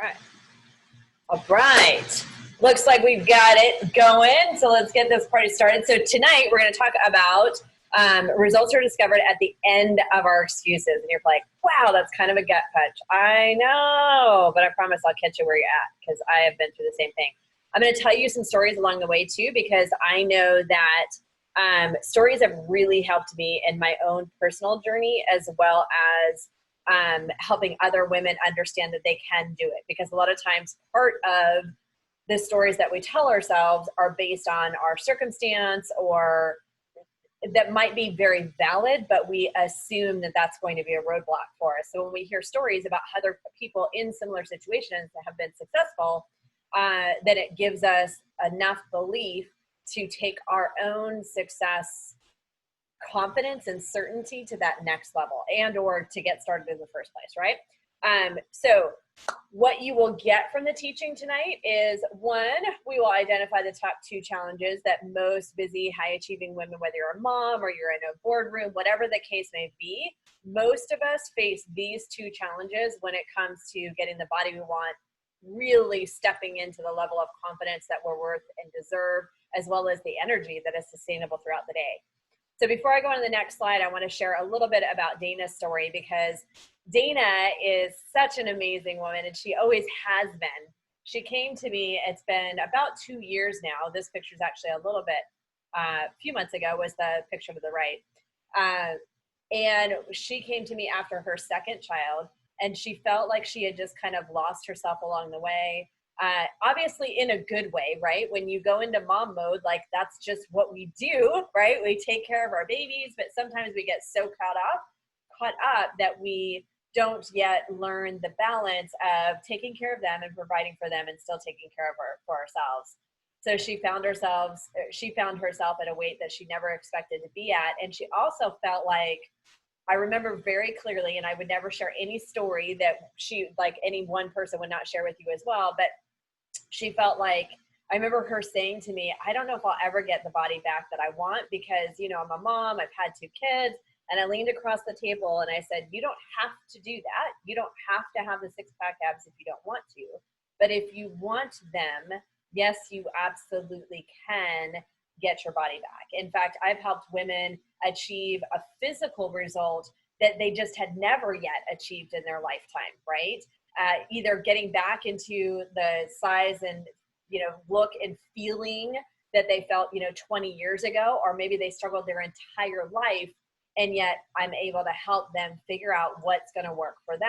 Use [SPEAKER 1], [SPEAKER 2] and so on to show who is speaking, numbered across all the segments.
[SPEAKER 1] Right. All right. Looks like we've got it going. So let's get this party started. So tonight we're going to talk about results are discovered at the end of our excuses. And you're like, wow, that's kind of a gut punch. I know, but I promise I'll catch you where you're at because I have been through the same thing. I'm going to tell you some stories along the way too, because I know that stories have really helped me in my own personal journey, as well as helping other women understand that they can do it. Because a lot of times part of the stories that we tell ourselves are based on our circumstance, or that might be very valid, but we assume that that's going to be a roadblock for us. So when we hear stories about other people in similar situations that have been successful, then it gives us enough belief to take our own success confidence and certainty to that next level, and or to get started in the first place, right? So what you will get from the teaching tonight is, one, we will identify the top 2 challenges that most busy, high-achieving women, whether you're a mom or you're in a boardroom, whatever the case may be, most of us face these 2 challenges when it comes to getting the body we want, really stepping into the level of confidence that we're worth and deserve, as well as the energy that is sustainable throughout the day. So before I go on to the next slide, I want to share a little bit about Dana's story, because Dana is such an amazing woman, and she always has been. She came to me, it's been about 2 years now. This picture is actually a little bit, a few months ago was the picture to the right. And she came to me after her second child, and she felt like she had just kind of lost herself along the way. Obviously in a good way, right? When you go into mom mode, like that's just what we do, right? We take care of our babies, but sometimes we get so caught up that we don't yet learn the balance of taking care of them and providing for them and still taking care of for ourselves. So she found herself at a weight that she never expected to be at. And she also felt like, I remember very clearly, and I would never share any story that she, like any one person would not share with you as well, but she felt like, I remember her saying to me, I don't know if I'll ever get the body back that I want, because, you know, I'm a mom, I've had 2 kids. And I leaned across the table and I said, you don't have to do that. You don't have to have the 6-pack abs if you don't want to. But if you want them, yes, you absolutely can get your body back. In fact, I've helped women achieve a physical result that they just had never yet achieved in their lifetime, right? Either getting back into the size and, you know, look and feeling that they felt, you know, 20 years ago, or maybe they struggled their entire life, and yet I'm able to help them figure out what's going to work for them.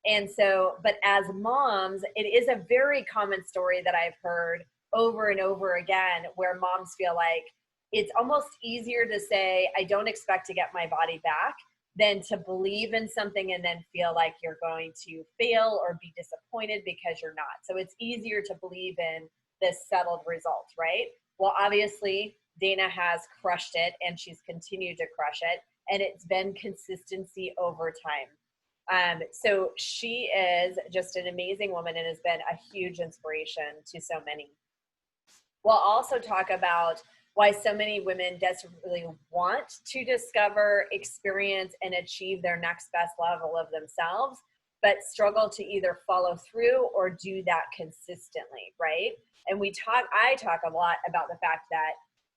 [SPEAKER 1] And so, but as moms, it is a very common story that I've heard over and over again, where moms feel like it's almost easier to say, I don't expect to get my body back, than to believe in something and then feel like you're going to fail or be disappointed because you're not. So it's easier to believe in this settled result, right? Well, obviously, Dana has crushed it, and she's continued to crush it, and it's been consistency over time. So she is just an amazing woman and has been a huge inspiration to so many. We'll also talk about why so many women desperately want to discover, experience, and achieve their next best level of themselves, but struggle to either follow through or do that consistently, right? And I talk a lot about the fact that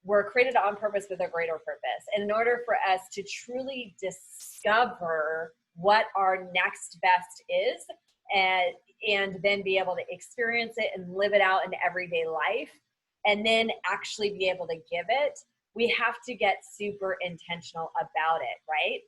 [SPEAKER 1] we're created on purpose with a greater purpose. And in order for us to truly discover what our next best is, and then be able to experience it and live it out in everyday life, and then actually be able to give it, we have to get super intentional about it, right?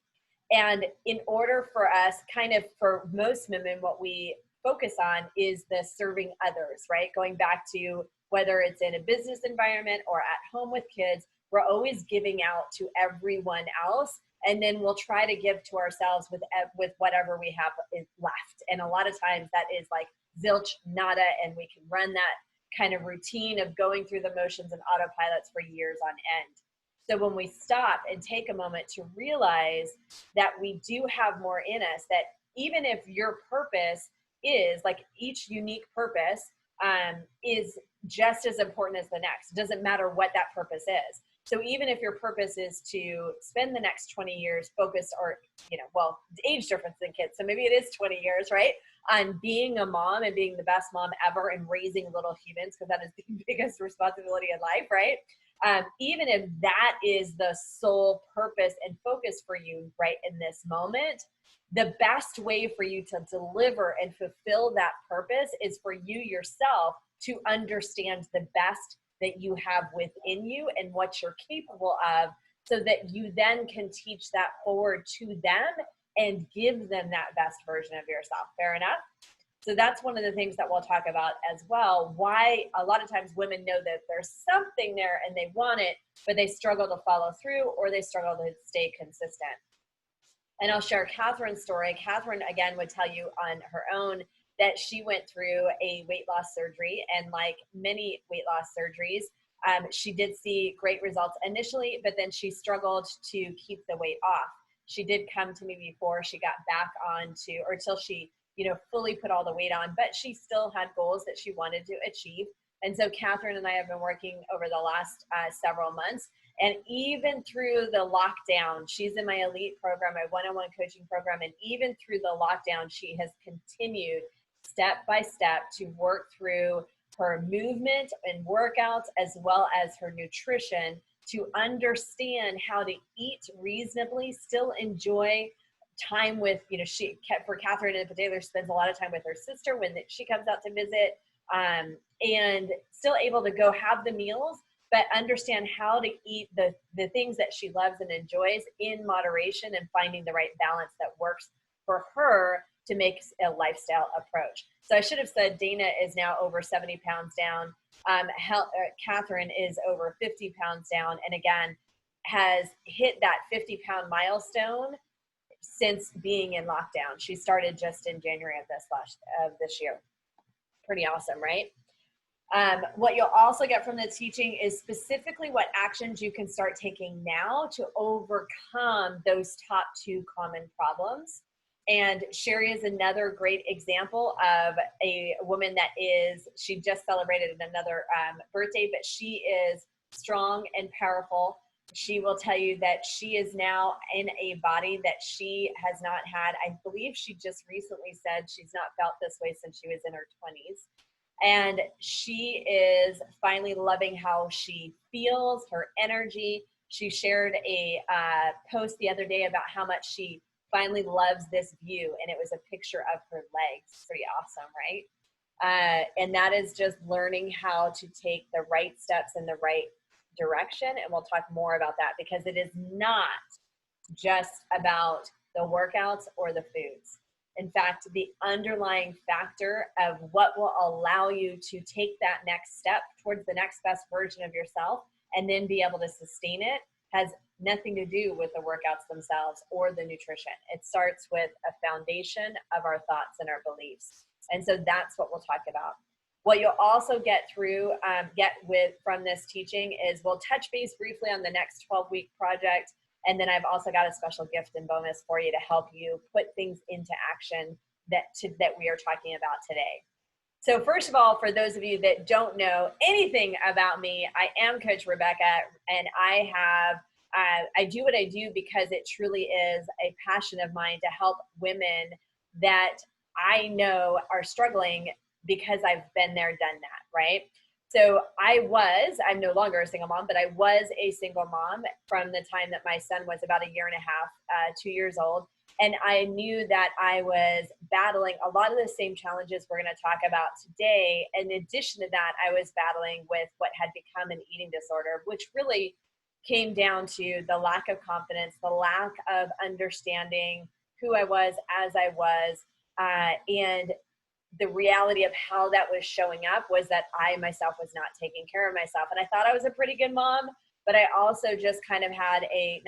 [SPEAKER 1] And in order for us, kind of for most women, what we focus on is the serving others, right? Going back to whether it's in a business environment or at home with kids, we're always giving out to everyone else. And then we'll try to give to ourselves with whatever we have is left. And a lot of times that is like zilch, nada, and we can run that kind of routine of going through the motions and autopilots for years on end. So when we stop and take a moment to realize that we do have more in us, that even if your purpose is, like, each unique purpose is just as important as the next. It doesn't matter what that purpose is. So even if your purpose is to spend the next 20 years focused, or, well, age difference than kids, so maybe it is 20 years, right, on being a mom and being the best mom ever and raising little humans, because that is the biggest responsibility in life, right? Even if that is the sole purpose and focus for you right in this moment, the best way for you to deliver and fulfill that purpose is for you yourself to understand the best that you have within you and what you're capable of, so that you then can teach that forward to them and give them that best version of yourself. Fair enough? So that's one of the things that we'll talk about as well. Why a lot of times women know that there's something there and they want it, but they struggle to follow through, or they struggle to stay consistent. And I'll share Catherine's story. Catherine, again, would tell you on her own that she went through a weight loss surgery, and like many weight loss surgeries, she did see great results initially, but then she struggled to keep the weight off. She did come to me before she got back onto, or till she, fully put all the weight on, but she still had goals that she wanted to achieve. And so Catherine and I have been working over the last several months. And even through the lockdown, she's in my elite program, my one-on-one coaching program. And even through the lockdown, she has continued step by step to work through her movement and workouts, as well as her nutrition, to understand how to eat reasonably, still enjoy time with, for Catherine in particular, spends a lot of time with her sister when she comes out to visit, and still able to go have the meals, but understand how to eat the things that she loves and enjoys in moderation, and finding the right balance that works for her to make a lifestyle approach. So I should have said Dana is now over 70 pounds down. Catherine is over 50 pounds down, and again, has hit that 50-pound milestone since being in lockdown. She started just in January of this year. Pretty awesome, right? What you'll also get from the teaching is specifically what actions you can start taking now to overcome those top two common problems. And Sherry is another great example of a woman that she just celebrated another birthday, but she is strong and powerful. She will tell you that she is now in a body that she has not had. I believe she just recently said she's not felt this way since she was in her 20s. And she is finally loving how she feels, her energy. She shared a post the other day about how much she finally loves this view, and it was a picture of her legs. Pretty awesome, right? And that is just learning how to take the right steps in the right direction. And we'll talk more about that, because it is not just about the workouts or the foods. In fact, the underlying factor of what will allow you to take that next step towards the next best version of yourself and then be able to sustain it has nothing to do with the workouts themselves or the nutrition. It starts with a foundation of our thoughts and our beliefs. And so that's what we'll talk about. What you'll also get from this teaching is we'll touch base briefly on the next 12-week project. And then I've also got a special gift and bonus for you to help you put things into action that we are talking about today. So first of all, for those of you that don't know anything about me, I am Coach Rebecca, and I do what I do because it truly is a passion of mine to help women that I know are struggling, because I've been there, done that, right? So I'm no longer a single mom, but I was a single mom from the time that my son was about 1.5 years, 2 years old. And I knew that I was battling a lot of the same challenges we're going to talk about today. In addition to that, I was battling with what had become an eating disorder, which really came down to the lack of confidence, the lack of understanding who I was as I was, and the reality of how that was showing up was that I myself was not taking care of myself. And I thought I was a pretty good mom, but I also just kind of had I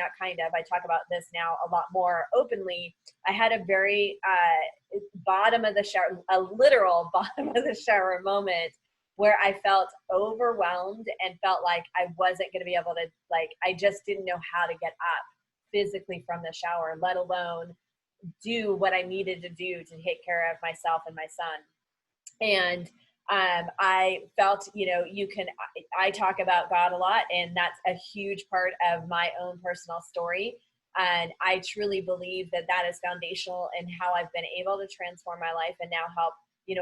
[SPEAKER 1] talk about this now a lot more openly. I had a very bottom of the shower, a literal bottom of the shower moment where I felt overwhelmed and felt like I wasn't going to be able to, I just didn't know how to get up physically from the shower, let alone do what I needed to do to take care of myself and my son. And I felt, I talk about God a lot, and that's a huge part of my own personal story. And I truly believe that that is foundational in how I've been able to transform my life and now help,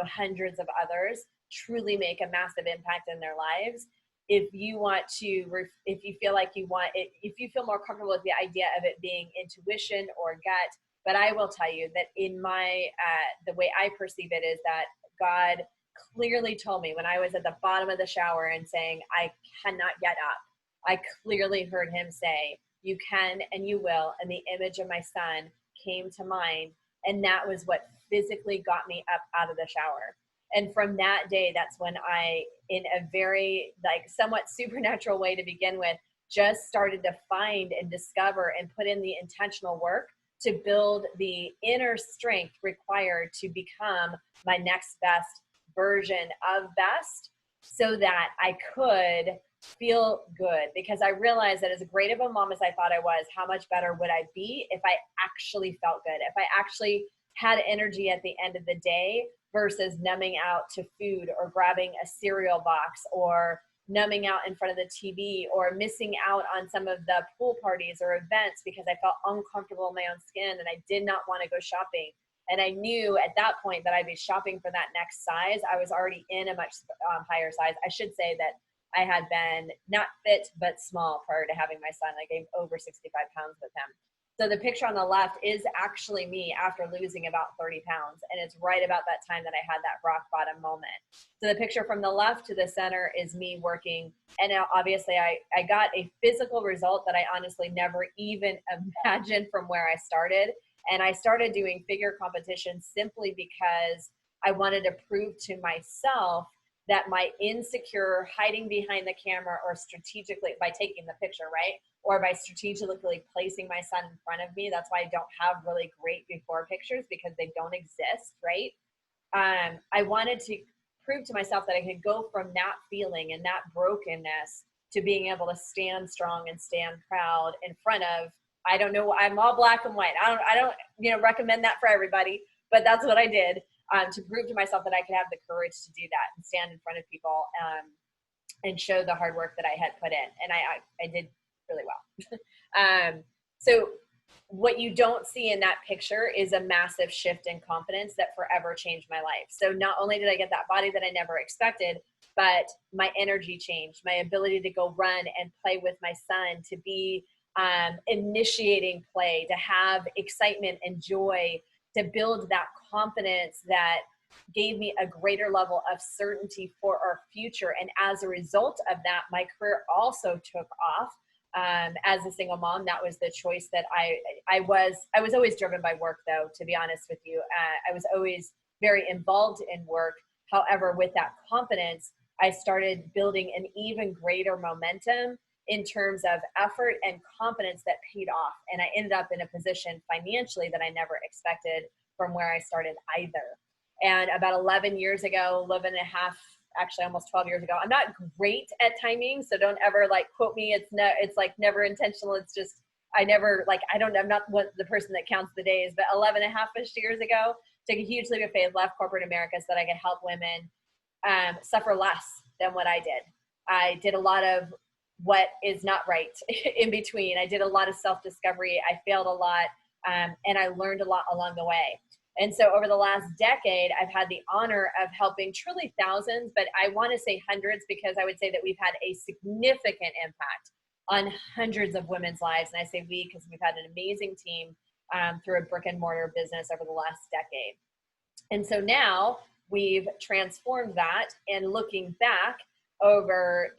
[SPEAKER 1] hundreds of others truly make a massive impact in their lives. If you want to, if you feel like you want it, if you feel more comfortable with the idea of it being intuition or gut, but I will tell you that in my, the way I perceive it is that God clearly told me when I was at the bottom of the shower and saying, I cannot get up. I clearly heard him say, you can and you will. And the image of my son came to mind. And that was what physically got me up out of the shower. And from that day, that's when I, in a very somewhat supernatural way to begin with, just started to find and discover and put in the intentional work to build the inner strength required to become my next best version of best, so that I could feel good. Because I realized that as great of a mom as I thought I was, how much better would I be if I actually felt good, if I actually had energy at the end of the day versus numbing out to food or grabbing a cereal box or numbing out in front of the TV or missing out on some of the pool parties or events because I felt uncomfortable in my own skin and I did not want to go shopping. And I knew at that point that I'd be shopping for that next size. I was already in a much higher size. I should say that I had been not fit, but small prior to having my son. I gained over 65 pounds with him. So the picture on the left is actually me after losing about 30 pounds. And it's right about that time that I had that rock bottom moment. So the picture from the left to the center is me working. And now obviously I got a physical result that I honestly never even imagined from where I started. And I started doing figure competitions simply because I wanted to prove to myself that my insecure hiding behind the camera or strategically by taking the picture, right? Or by strategically placing my son in front of me. That's why I don't have really great before pictures, because they don't exist, right? I wanted to prove to myself that I could go from that feeling and that brokenness to being able to stand strong and stand proud in front of, I don't know, I'm all black and white. I don't recommend that for everybody, but that's what I did to prove to myself that I could have the courage to do that and stand in front of people and show the hard work that I had put in. And I did really well. So what you don't see in that picture is a massive shift in confidence that forever changed my life. So not only did I get that body that I never expected, but my energy changed, my ability to go run and play with my son, to be initiating play, to have excitement and joy, to build that confidence that gave me a greater level of certainty for our future. And as a result of that, my career also took off. As a single mom, that was the choice that I was always driven by work, though, to be honest with you. I was always very involved in work. However, with that confidence, I started building an even greater momentum in terms of effort and confidence that paid off. And I ended up in a position financially that I never expected from where I started either. And about 11 years ago, 11 and a half, actually almost 12 years ago, I'm not great at timing, so don't ever quote me. It's never intentional. It's just, I'm not the person that counts the days, but 11 and a half-ish years ago, took a huge leap of faith, left corporate America so that I could help women suffer less than what I did. I did a lot of what is not right in between. I did a lot of self-discovery. I failed a lot, and I learned a lot along the way. And so over the last decade, I've had the honor of helping truly thousands, but I want to say hundreds, because I would say that we've had a significant impact on hundreds of women's lives. And I say we because we've had an amazing team through a brick and mortar business over the last decade. And so now we've transformed that, and looking back over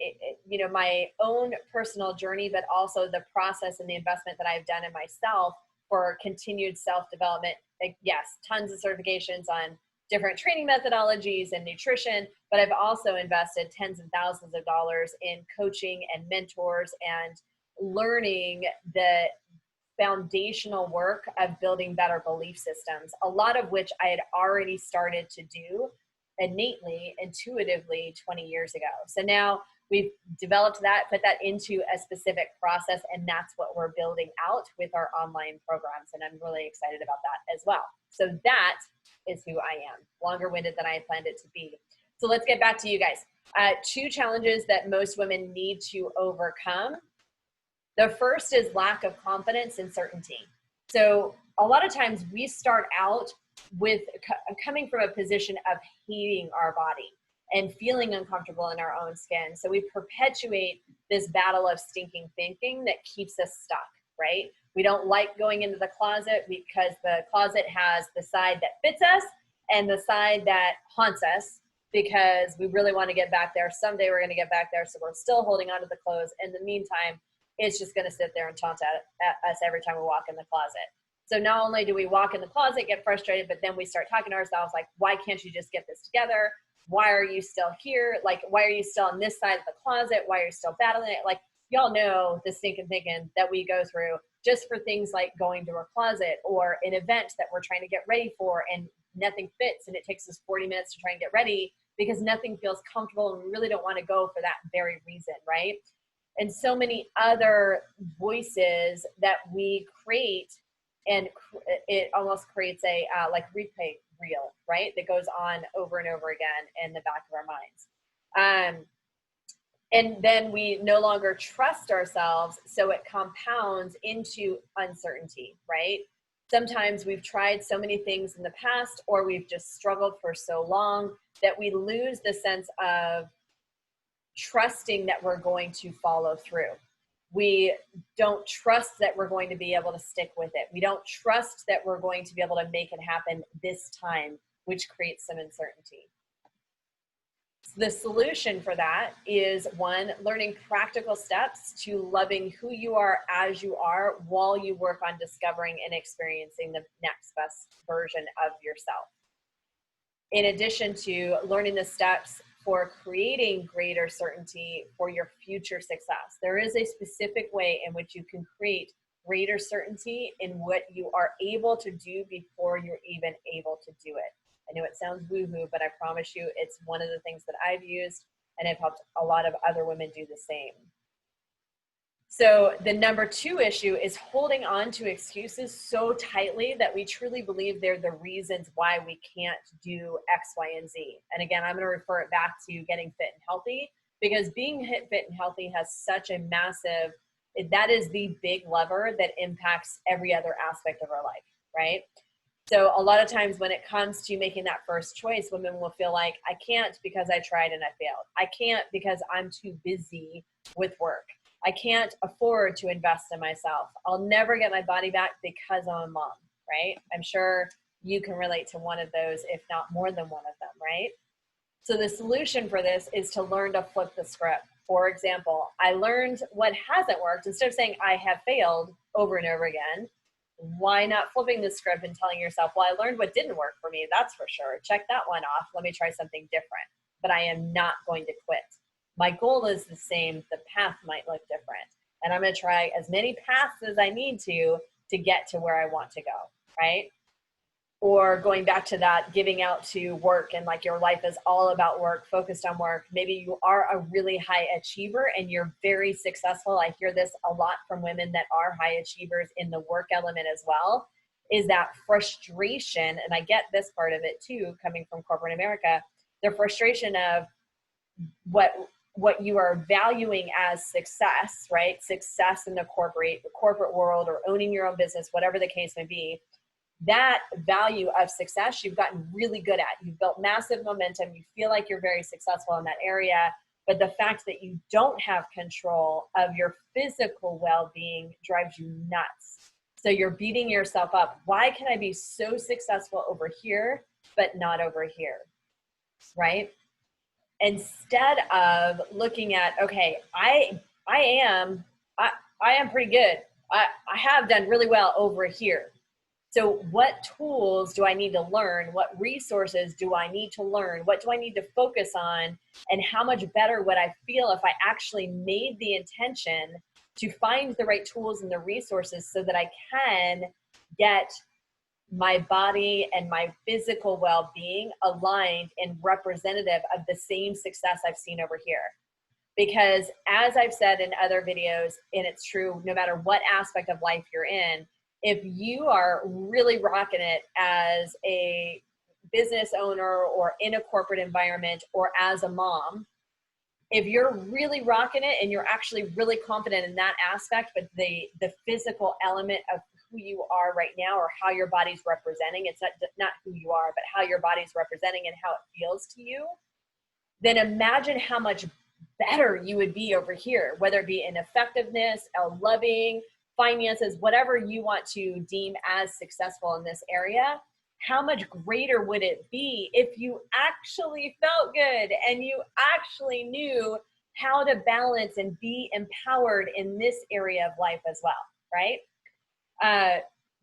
[SPEAKER 1] my own personal journey, but also the process and the investment that I've done in myself for continued self-development. Yes, tons of certifications on different training methodologies and nutrition, but I've also invested tens of thousands of dollars in coaching and mentors and learning the foundational work of building better belief systems, a lot of which I had already started to do innately, intuitively 20 years ago. So now we've developed that, put that into a specific process, and that's what we're building out with our online programs. And I'm really excited about that as well. So that is who I am, longer-winded than I had planned it to be. So let's get back to you guys. 2 challenges that most women need to overcome. The first is lack of confidence and certainty. So a lot of times we start out with coming from a position of hating our body and feeling uncomfortable in our own skin. So we perpetuate this battle of stinking thinking that keeps us stuck, right? We don't like going into the closet because the closet has the side that fits us and the side that haunts us, because we really want to get back there. Someday we're going to get back there. So we're still holding on to the clothes. In the meantime, it's just going to sit there and taunt at us every time we walk in the closet. So not only do we walk in the closet, get frustrated, but then we start talking to ourselves like, why can't you just get this together? Why are you still here? Like, why are you still on this side of the closet? Why are you still battling it? Like, y'all know the stinking thinking that we go through just for things like going to a closet or an event that we're trying to get ready for and nothing fits and it takes us 40 minutes to try and get ready because nothing feels comfortable and we really don't want to go for that very reason, right? And so many other voices that we create, and it almost creates a like replay reel, right? That goes on over and over again in the back of our minds. And then we no longer trust ourselves, so it compounds into uncertainty, right? Sometimes we've tried so many things in the past, or we've just struggled for so long that we lose the sense of trusting that we're going to follow through. We don't trust that we're going to be able to stick with it. We don't trust that we're going to be able to make it happen this time, which creates some uncertainty. The solution for that is, 1, learning practical steps to loving who you are as you are while you work on discovering and experiencing the next best version of yourself. In addition to learning the steps for creating greater certainty for your future success. There is a specific way in which you can create greater certainty in what you are able to do before you're even able to do it. I know it sounds woo-hoo, but I promise you it's one of the things that I've used, and I've helped a lot of other women do the same. So the number 2 issue is holding on to excuses so tightly that we truly believe they're the reasons why we can't do X, Y, and Z. And again, I'm going to refer it back to getting fit and healthy, because being fit and healthy has such a massive, that is the big lever that impacts every other aspect of our life, right? So a lot of times when it comes to making that first choice, women will feel like, I can't because I tried and I failed. I can't because I'm too busy with work. I can't afford to invest in myself. I'll never get my body back because I'm a mom, right? I'm sure you can relate to one of those, if not more than one of them, right? So the solution for this is to learn to flip the script. For example, I learned what hasn't worked. Instead of saying I have failed over and over again, why not flipping the script and telling yourself, well, I learned what didn't work for me, that's for sure. Check that one off. Let me try something different. But I am not going to quit. My goal is the same. The path might look different. And I'm going to try as many paths as I need to get to where I want to go, right? Or going back to that, giving out to work and like your life is all about work, focused on work. Maybe you are a really high achiever and you're very successful. I hear this a lot from women that are high achievers in the work element as well, is that frustration. And I get this part of it too, coming from corporate America, the frustration of what you are valuing as success, right? Success in the corporate world, or owning your own business, whatever the case may be. That value of success you've gotten really good at. You've built massive momentum. You feel like you're very successful in that area. But the fact that you don't have control of your physical well-being drives you nuts. So you're beating yourself up. Why can I be so successful over here, but not over here, right? Instead of looking at, okay, I am pretty good. I have done really well over here. So what tools do I need to learn? What resources do I need to learn? What do I need to focus on? And how much better would I feel if I actually made the intention to find the right tools and the resources so that I can get my body and my physical well-being aligned and representative of the same success I've seen over here. Because as I've said in other videos, and it's true no matter what aspect of life you're in, if you are really rocking it as a business owner or in a corporate environment or as a mom, if you're really rocking it and you're actually really confident in that aspect, but the physical element of who you are right now or how your body's representing, it's not who you are, but how your body's representing and how it feels to you, then imagine how much better you would be over here, whether it be in effectiveness, loving, finances, whatever you want to deem as successful in this area. How much greater would it be if you actually felt good and you actually knew how to balance and be empowered in this area of life as well, right?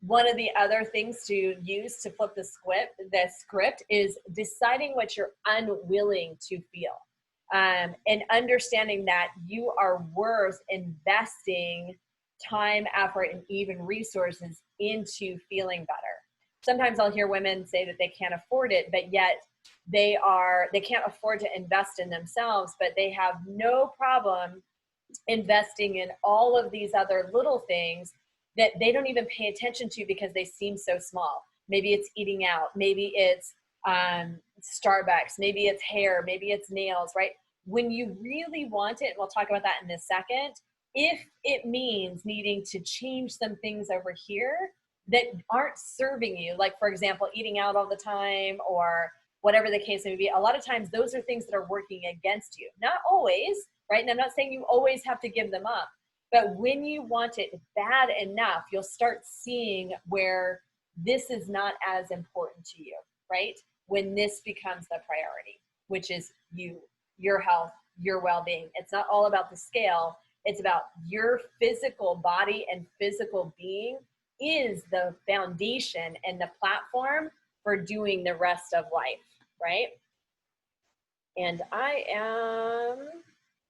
[SPEAKER 1] One of the other things to use to flip the script is deciding what you're unwilling to feel, and understanding that you are worth investing time, effort, and even resources into feeling better. Sometimes I'll hear women say that they can't afford it, but yet they can't afford to invest in themselves, but they have no problem investing in all of these other little things that they don't even pay attention to because they seem so small. Maybe it's eating out, maybe it's Starbucks, maybe it's hair, maybe it's nails, right? When you really want it, and we'll talk about that in a second, if it means needing to change some things over here that aren't serving you, like for example, eating out all the time or whatever the case may be, a lot of times those are things that are working against you. Not always, right? And I'm not saying you always have to give them up, but when you want it bad enough, you'll start seeing where this is not as important to you, right? When this becomes the priority, which is you, your health, your well-being. It's not all about the scale. It's about your physical body and physical being is the foundation and the platform for doing the rest of life, right? And I am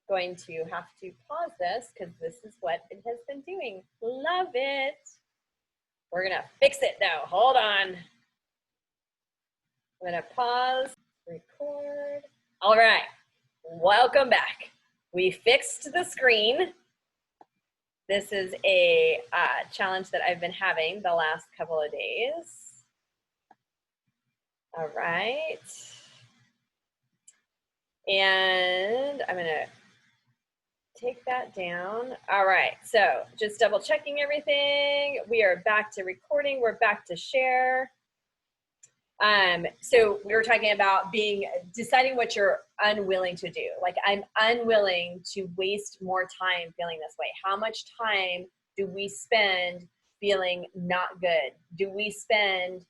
[SPEAKER 1] going to have to pause this because this is what it has been doing. Love it. We're gonna fix it though. Hold on. I'm gonna pause, record. All right, welcome back. We fixed the screen. This is a challenge that I've been having the last couple of days. All right. And I'm gonna take that down. All right, so just double checking everything. We are back to recording. We're back to share. So we were talking about deciding what you're unwilling to do. Like, I'm unwilling to waste more time feeling this way. How much time do we spend feeling not good? Do we spend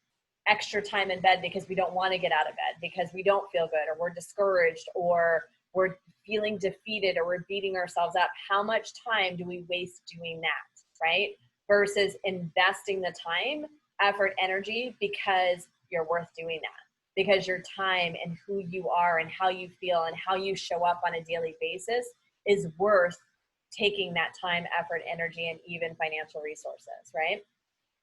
[SPEAKER 1] extra time in bed because we don't want to get out of bed, because we don't feel good, or we're discouraged, or we're feeling defeated, or we're beating ourselves up? How much time do we waste doing that, right? Versus investing the time, effort, energy, because you're worth doing that, because your time and who you are and how you feel and how you show up on a daily basis is worth taking that time, effort, energy, and even financial resources, right?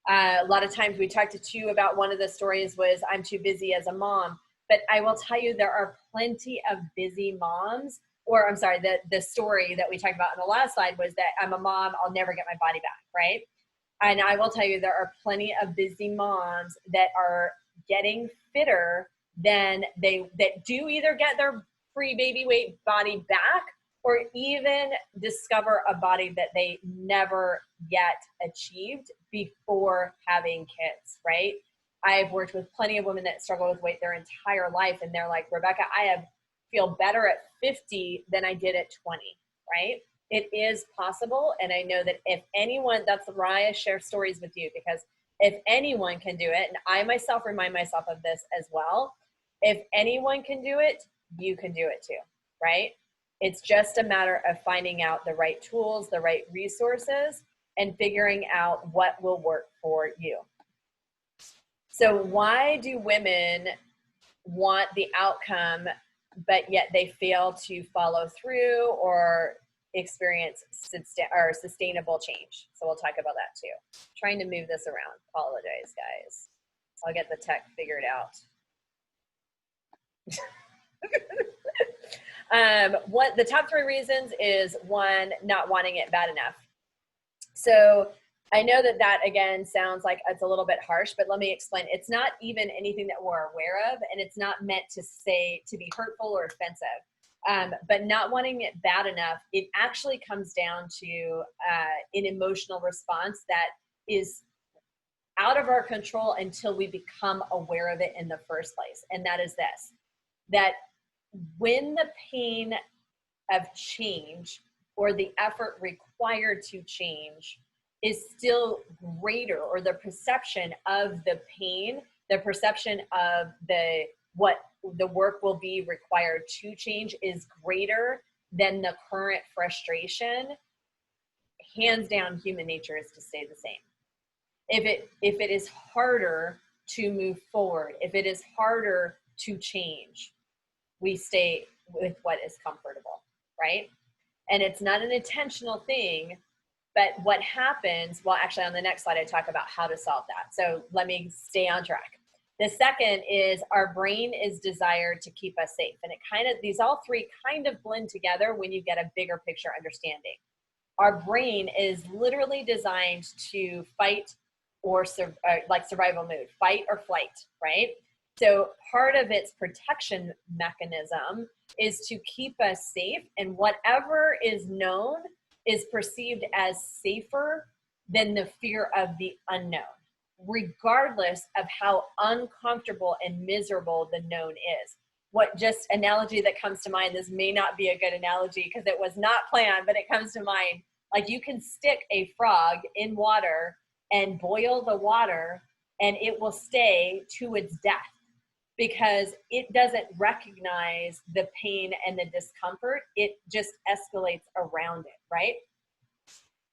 [SPEAKER 1] A lot of times we talked to you about, one of the stories was, I'm too busy as a mom. But I will tell you, there are plenty of busy moms, or I'm sorry, the story that we talked about in the last slide was that I'm a mom, I'll never get my body back, right? And I will tell you, there are plenty of busy moms that are getting fitter than that do either get their pre-baby weight body back, or even discover a body that they never yet achieved before having kids, right? I've worked with plenty of women that struggle with weight their entire life, and they're like, Rebecca, I feel better at 50 than I did at 20, right? It is possible, and I know that if anyone, that's why I share stories with you, because if anyone can do it, and I myself remind myself of this as well, if anyone can do it, you can do it too, right? It's just a matter of finding out the right tools, the right resources, and figuring out what will work for you. So why do women want the outcome, but yet they fail to follow through or experience sustainable change? So we'll talk about that too. Trying to move this around. Apologize, guys. I'll get the tech figured out. The top 3 reasons is, 1, not wanting it bad enough. So I know that that again sounds like it's a little bit harsh, but let me explain. It's not even anything that we're aware of, and it's not meant to say to be hurtful or offensive. But not wanting it bad enough, it actually comes down to an emotional response that is out of our control until we become aware of it in the first place. And that is this, that when the pain of change or the effort required to change is still greater, or the perception of the pain, the perception of the what the work will be required to change is greater than the current frustration, hands down human nature is to stay the same. If it is harder to move forward, if it is harder to change, we stay with what is comfortable, right? And it's not an intentional thing, but what happens, well, actually on the next slide, I talk about how to solve that. So let me stay on track. The second is our brain is desired to keep us safe. And it kind of, these all three kind of blend together when you get a bigger picture understanding. Our brain is literally designed to fight or like survival mode, fight or flight, right? So part of its protection mechanism is to keep us safe, and whatever is known is perceived as safer than the fear of the unknown, regardless of how uncomfortable and miserable the known is. What just analogy that comes to mind, this may not be a good analogy because it was not planned, but it comes to mind. Like you can stick a frog in water and boil the water and it will stay to its death because it doesn't recognize the pain and the discomfort. It just escalates around it, right?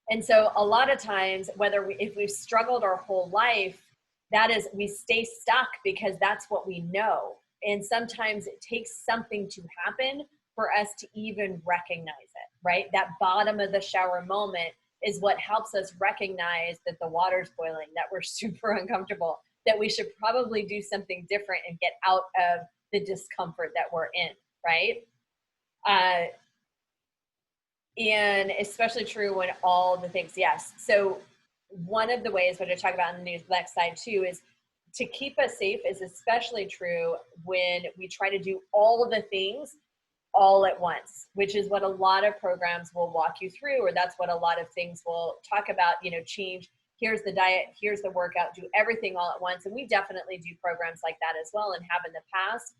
[SPEAKER 1] And so a lot of times, if we've struggled our whole life, that is, we stay stuck because that's what we know. And sometimes it takes something to happen for us to even recognize it, right? That bottom of the shower moment is what helps us recognize that the water's boiling, that we're super uncomfortable, that we should probably do something different and get out of the discomfort that we're in, right? And especially true when all the things, yes. So one of the ways, what I talk about in the next slide too, is to keep us safe is especially true when we try to do all the things all at once, which is what a lot of programs will walk you through, or that's what a lot of things will talk about, change. Here's the diet, here's the workout, do everything all at once. And we definitely do programs like that as well and have in the past.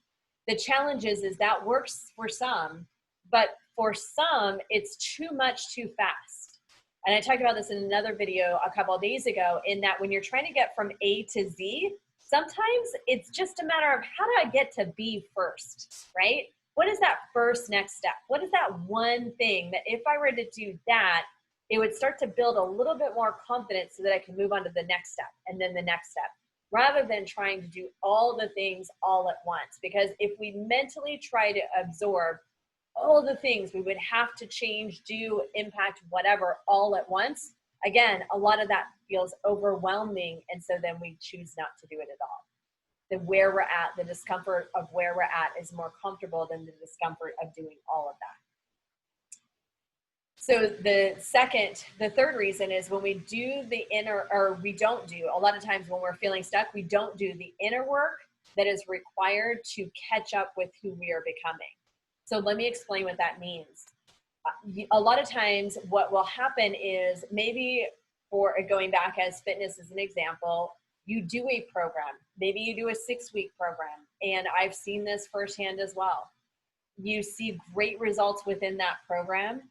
[SPEAKER 1] The challenge is that works for some, but for some, it's too much too fast. And I talked about this in another video a couple of days ago, in that when you're trying to get from A to Z, sometimes it's just a matter of how do I get to B first, right? What is that first next step? What is that one thing that if I were to do that, it would start to build a little bit more confidence so that I can move on to the next step and then the next step, rather than trying to do all the things all at once. Because if we mentally try to absorb all the things we would have to change, do, impact, whatever, all at once, again, a lot of that feels overwhelming. And so then we choose not to do it at all. Where we're at, the discomfort of where we're at is more comfortable than the discomfort of doing all of that. So the third reason is when we do the inner, or we don't do, a lot of times when we're feeling stuck, we don't do the inner work that is required to catch up with who we are becoming. So let me explain what that means. A lot of times what will happen is, maybe for going back as fitness as an example, you do a program, maybe you do a 6-week program, and I've seen this firsthand as well. You see great results within that program.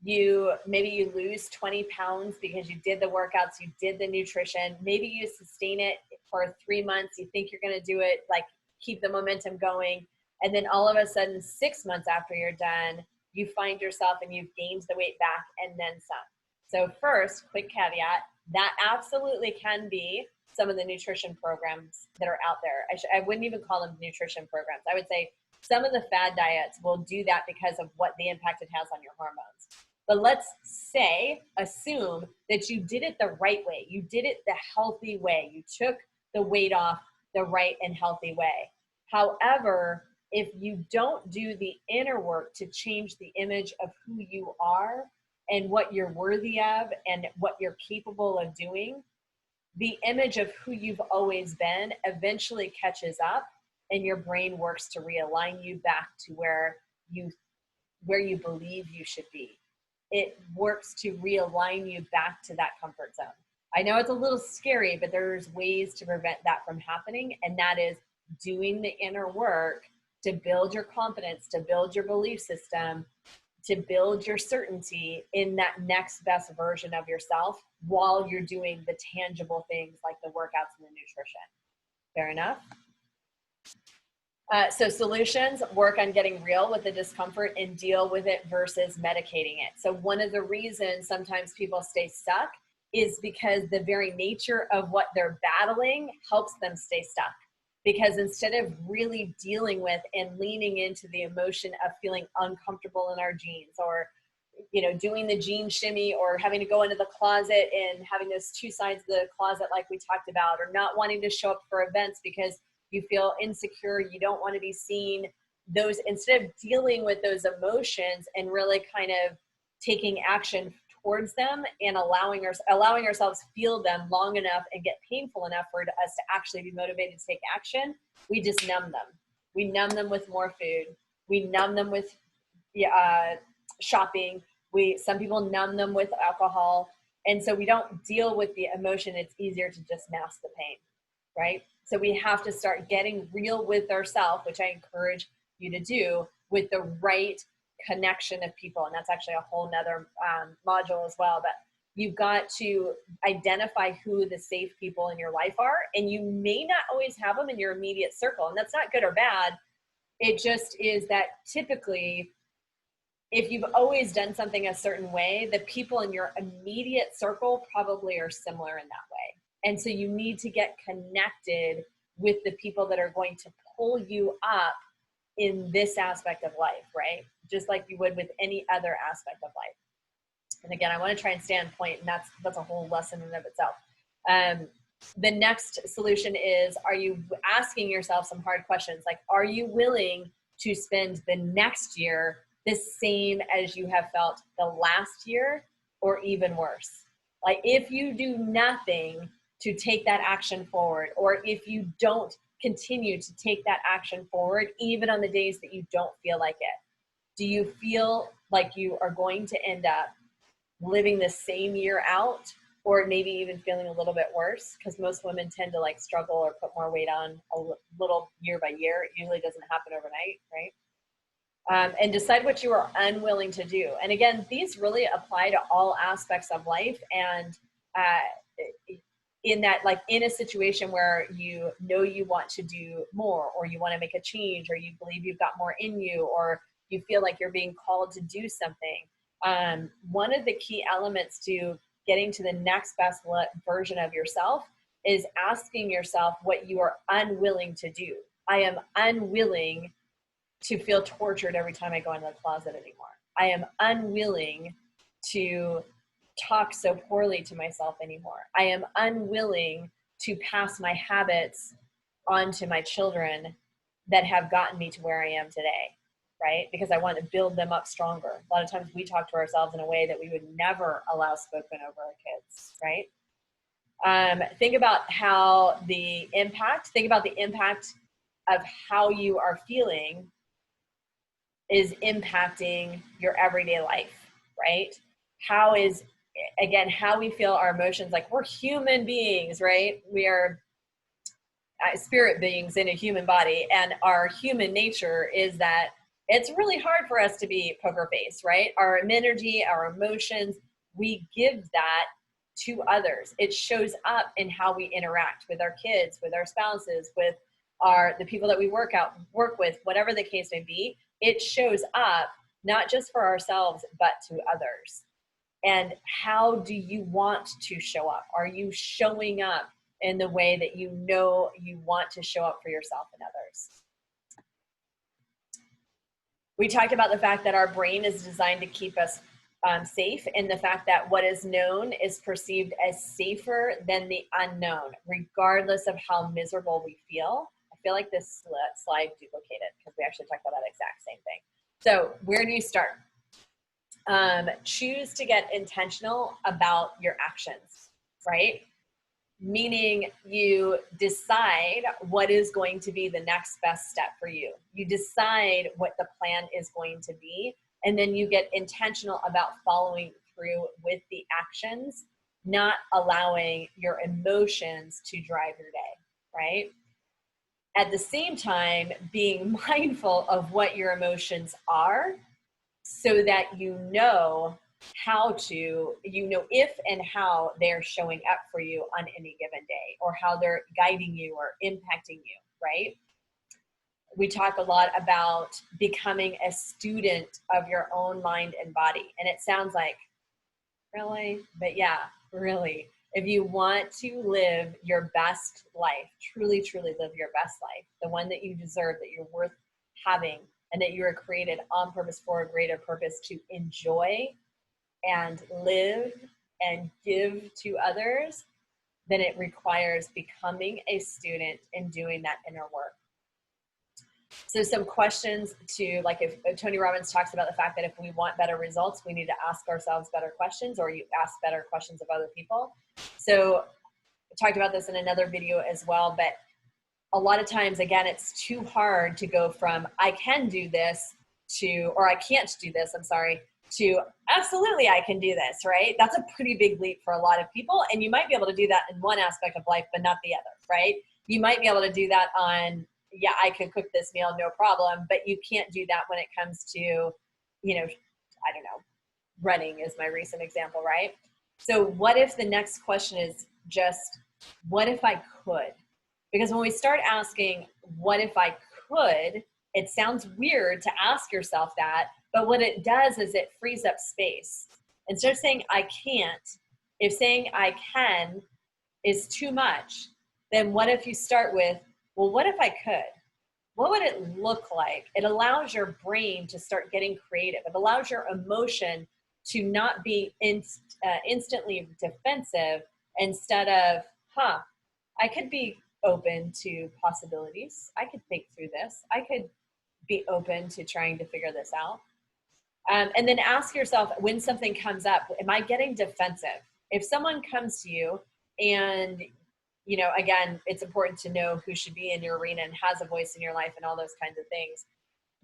[SPEAKER 1] Maybe you lose 20 pounds because you did the workouts, you did the nutrition, maybe you sustain it for 3 months, you think you're gonna do it, like keep the momentum going, and then all of a sudden 6 months after you're done, you find yourself and you've gained the weight back and then some. So first, quick caveat, that absolutely can be some of the nutrition programs that are out there. I wouldn't even call them nutrition programs. I would say some of the fad diets will do that because of what the impact it has on your hormones. But let's assume that you did it the right way. You did it the healthy way. You took the weight off the right and healthy way. However, if you don't do the inner work to change the image of who you are, and what you're worthy of and what you're capable of doing, the image of who you've always been eventually catches up, and your brain works to realign you back to where you believe you should be. It works to realign you back to that comfort zone. I know it's a little scary, but there's ways to prevent that from happening, and that is doing the inner work to build your confidence, to build your belief system, to build your certainty in that next best version of yourself while you're doing the tangible things like the workouts and the nutrition. Fair enough? So solutions: work on getting real with the discomfort and deal with it versus medicating it. So one of the reasons sometimes people stay stuck is because the very nature of what they're battling helps them stay stuck. Because instead of really dealing with and leaning into the emotion of feeling uncomfortable in our jeans, or doing the jean shimmy, or having to go into the closet and having those two sides of the closet like we talked about, or not wanting to show up for events because you feel insecure, you don't want to be seen, those, instead of dealing with those emotions and really kind of taking action towards them and allowing ourselves feel them long enough and get painful enough for us to actually be motivated to take action, we just numb them. We numb them with more food. We numb them with shopping. Some people numb them with alcohol. And so we don't deal with the emotion. It's easier to just mask the pain, right? So we have to start getting real with ourselves, which I encourage you to do, with the right connection of people. And that's actually a whole nother module as well. But you've got to identify who the safe people in your life are. And you may not always have them in your immediate circle. And that's not good or bad. It just is that typically, if you've always done something a certain way, the people in your immediate circle probably are similar in that way. And so you need to get connected with the people that are going to pull you up in this aspect of life, right? Just like you would with any other aspect of life. And again, I want to try and stay on point, and that's a whole lesson in and of itself. The next solution is, are you asking yourself some hard questions? Like, are you willing to spend the next year the same as you have felt the last year, or even worse? Like, if you do nothing to take that action forward, or if you don't continue to take that action forward, even on the days that you don't feel like it, do you feel like you are going to end up living the same year out, or maybe even feeling a little bit worse? Because most women tend to like struggle or put more weight on a little year by year. It usually doesn't happen overnight, right? And decide what you are unwilling to do. And again, these really apply to all aspects of life. And in that, like in a situation where you know you want to do more, or you want to make a change, or you believe you've got more in you, or you feel like you're being called to do something, one of the key elements to getting to the next best version of yourself is asking yourself what you are unwilling to do. I am unwilling to feel tortured every time I go into the closet anymore. I am unwilling to talk so poorly to myself anymore. I am unwilling to pass my habits on to my children that have gotten me to where I am today, right? Because I want to build them up stronger. A lot of times we talk to ourselves in a way that we would never allow spoken over our kids, right? Think about the impact of how you are feeling is impacting your everyday life, right? How we feel our emotions, like we're human beings, right? We are spirit beings in a human body, and our human nature is that it's really hard for us to be poker face, right? Our energy, our emotions, we give that to others. It shows up in how we interact with our kids, with our spouses, with the people that we work with, whatever the case may be. It shows up not just for ourselves, but to others. And how do you want to show up? Are you showing up in the way that you know you want to show up for yourself and others? We talked about the fact that our brain is designed to keep us safe, and the fact that what is known is perceived as safer than the unknown, regardless of how miserable we feel. I feel like this slide duplicated because we actually talked about that exact same thing. So where do you start? choose to get intentional about your actions, right? Meaning you decide what is going to be the next best step for you. You decide what the plan is going to be, and then you get intentional about following through with the actions, not allowing your emotions to drive your day, right? At the same time, being mindful of what your emotions are so that you know if and how they're showing up for you on any given day, or how they're guiding you or impacting you, right? We talk a lot about becoming a student of your own mind and body. And it sounds like, really? But yeah, really. If you want to live your best life, truly, truly live your best life, the one that you deserve, that you're worth having, and that you were created on purpose for a greater purpose to enjoy and live and give to others, then it requires becoming a student and doing that inner work. So some questions to, like, if Tony Robbins talks about the fact that if we want better results, we need to ask ourselves better questions, or you ask better questions of other people. So I talked about this in another video as well, but a lot of times, again, it's too hard to go from I can do this to, or I can't do this, I'm sorry, to absolutely I can do this, right? That's a pretty big leap for a lot of people. And you might be able to do that in one aspect of life, but not the other, right? You might be able to do that on, yeah, I can cook this meal, no problem, but you can't do that when it comes to, I don't know, running is my recent example, right? So what if the next question is just, what if I could? Because when we start asking, what if I could, it sounds weird to ask yourself that, but what it does is it frees up space. Instead of saying I can't, if saying I can is too much, then what if you start with, well, what if I could? What would it look like? It allows your brain to start getting creative. It allows your emotion to not be instantly defensive, instead of, I could be open to possibilities. I could think through this. I could be open to trying to figure this out. And then ask yourself, when something comes up, am I getting defensive? If someone comes to you and, again, it's important to know who should be in your arena and has a voice in your life and all those kinds of things.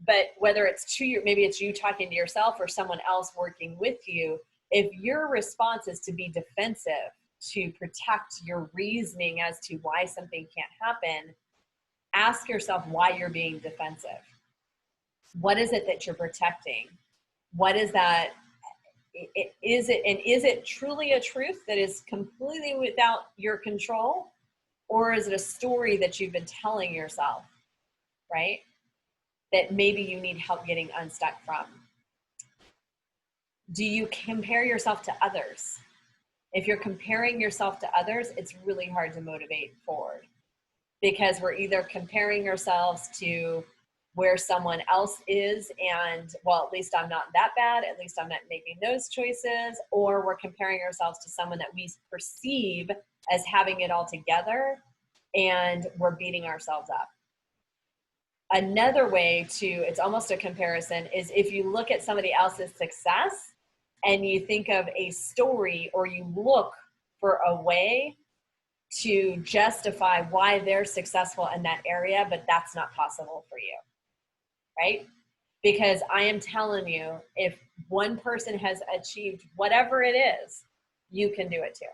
[SPEAKER 1] But whether it's to you, maybe it's you talking to yourself or someone else working with you, if your response is to be defensive, to protect your reasoning as to why something can't happen, ask yourself why you're being defensive. What is it that you're protecting? What is that? Is it truly a truth that is completely without your control? Or is it a story that you've been telling yourself, right? That maybe you need help getting unstuck from? Do you compare yourself to others? If you're comparing yourself to others, it's really hard to motivate forward, because we're either comparing ourselves to where someone else is and, well, at least I'm not that bad, at least I'm not making those choices, or we're comparing ourselves to someone that we perceive as having it all together, and we're beating ourselves up. Another way to, it's almost a comparison, is if you look at somebody else's success and you think of a story, or you look for a way to justify why they're successful in that area, but that's not possible for you, right? Because I am telling you, if one person has achieved whatever it is, you can do it too.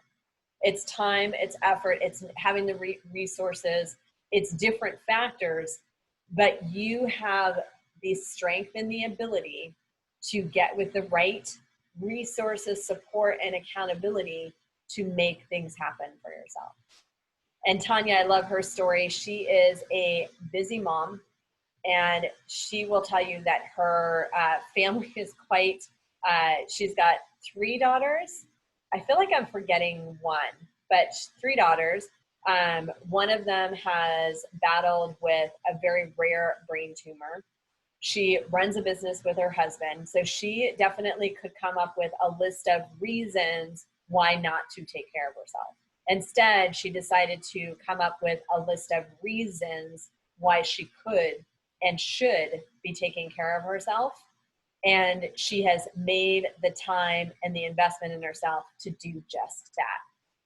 [SPEAKER 1] It's time, it's effort, it's having the resources, it's different factors, but you have the strength and the ability to get with the right resources, support, and accountability to make things happen for yourself. And Tanya, I love her story. She is a busy mom, and she will tell you that her family is quite, she's got 3 daughters. I feel like I'm forgetting one, but 3 daughters. One of them has battled with a very rare brain tumor. She runs a business with her husband, so she definitely could come up with a list of reasons why not to take care of herself. Instead, she decided to come up with a list of reasons why she could and should be taking care of herself. And she has made the time and the investment in herself to do just that.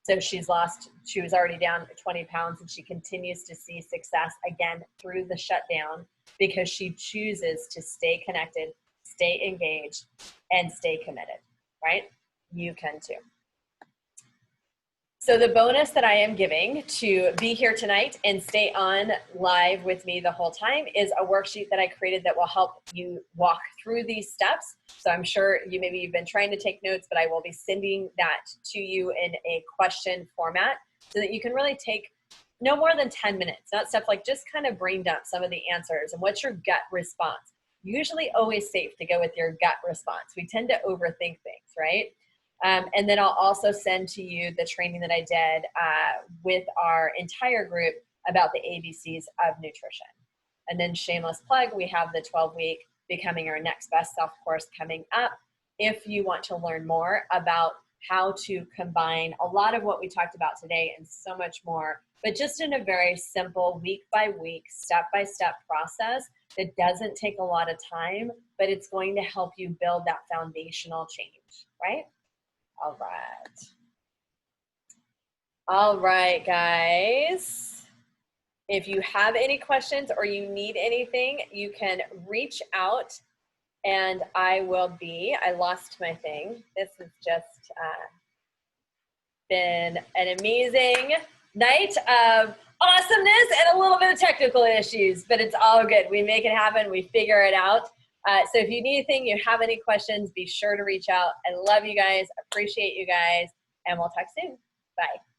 [SPEAKER 1] So she was already down 20 pounds, and she continues to see success again through the shutdown because she chooses to stay connected, stay engaged, and stay committed, right? You can too. So the bonus that I am giving to be here tonight and stay on live with me the whole time is a worksheet that I created that will help you walk through these steps. So I'm sure you've been trying to take notes, but I will be sending that to you in a question format so that you can really take no more than 10 minutes, not stuff like just kind of brain dump some of the answers and what's your gut response. Usually always safe to go with your gut response. We tend to overthink things, right? And then I'll also send to you the training that I did with our entire group about the ABCs of nutrition. And then shameless plug, we have the 12-week Becoming Our Next Best Self course coming up. If you want to learn more about how to combine a lot of what we talked about today and so much more, but just in a very simple week-by-week, step-by-step process that doesn't take a lot of time, but it's going to help you build that foundational change, right? All right. All right, guys. If you have any questions or you need anything, you can reach out and I lost my thing. This has just been an amazing night of awesomeness and a little bit of technical issues, but it's all good. We make it happen. We figure it out. So if you need anything, you have any questions, be sure to reach out. I love you guys. Appreciate you guys. And we'll talk soon. Bye.